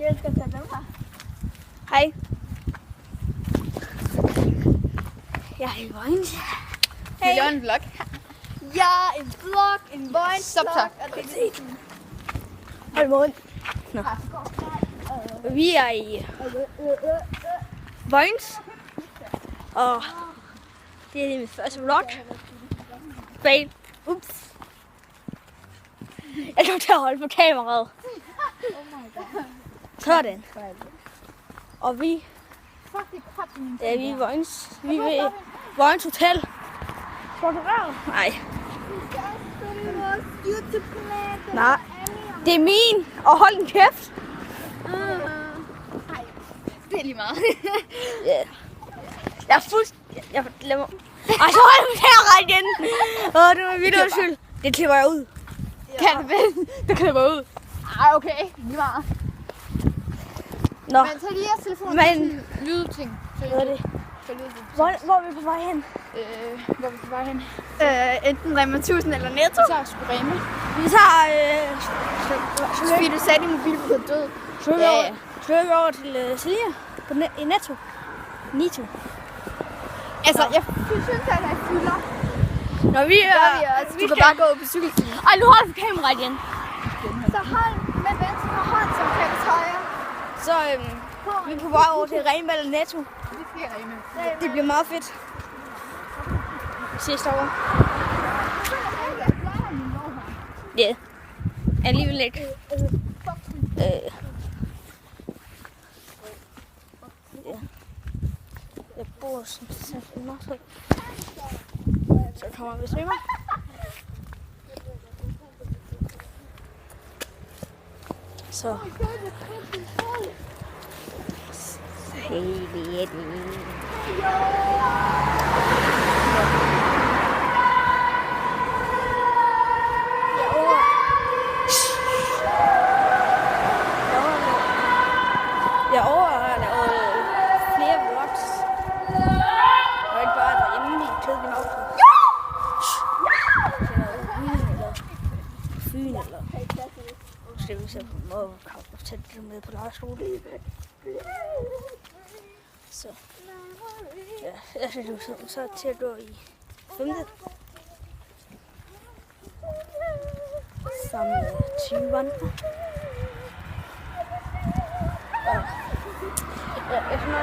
Jeg elsker at tage dem her. Hej. Jeg er i Vojens. Vi laver en vlog. Ja, en vlog, en Vojens Stop vlog. så. Hold mund. Nå. Vi er i Vojens. Og det er min første vlog. Bag. Ups. Jeg kom til at holde på kameraet. Sådan. Og vi er i Vojens. Vi er ved Vojens Hotel. Tror du det? Nej. Nej. Det er min. Og hold en kæft. Det er lige meget. Yeah. Jeg er jeg glemmer. Ej, så hold den her igen. Det var vildt undskyld. Det klipper jeg ud. Kan det vel? Det klipper ud. Ej, okay. Lige meget. Nå, Men tag lige jeres telefonen Men- til lydting. hvad er det? Hvor er vi på vej hen? Hvor er vi på vej hen? Enten Rema 1000 eller Netto. Så tager sgu Rema. Vi tager Fordi du sagde, at din mobil var død. Sløk over til Celia i Netto. Nito. Altså, jeg synes, at jeg fylder. Når vi Du kan bare gå på cykelstien. Ej, nu holder vi kameraet igen. Så hold med venstre hånd som fælles højre. Så vi er på vej over til Rema eller Netto. Det skal Rema. Det bliver meget fedt. Vi ses derovre. Ja. Yeah. Alligevel ikke. Ja. Jeg bor som sagt i Nordsjø. Så kommer vi svømmer. Så. Hey, det er det. Jeg overvejer at lave flere vlogs. Og ikke bare derhjemme i kedelige outfit. Fyn eller måske vi ser på måde at tage det med på lejrskole. Så ja, jeg synes jo så til at gå i 5. Sammen med 20 andre. Ja, jeg synes nok,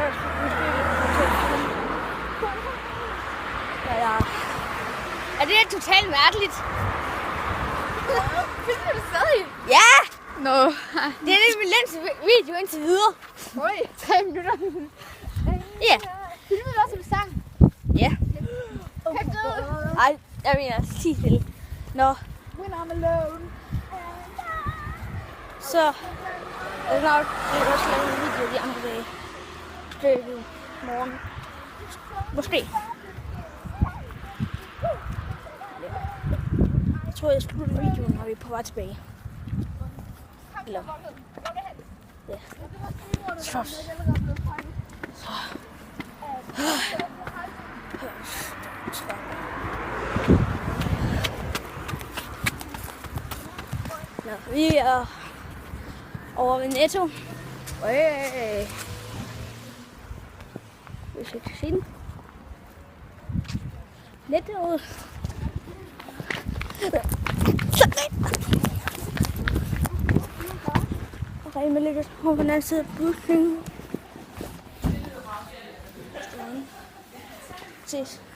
ja. Er det totalt mærkeligt? Filmer du stadig? Ja! Nå. Det er min længste video indtil videre. Oj, 3 minutter. Ja. Filmer du også en sang? Ja. Kan du? Ej, jeg mener, sig stille. Nå, When I'm alone. så er det nok, jeg vil også lave en video de andre dage. Det er jo morgen. Måske. Jeg tror, jeg slutter videoen, når vi er på vej tilbage. Eller... Ja. Så. Nå, vi er over ved Netto. Hvis jeg kan se den. Netto. Og Rema ligger over på den anden side af bygningen. Ses.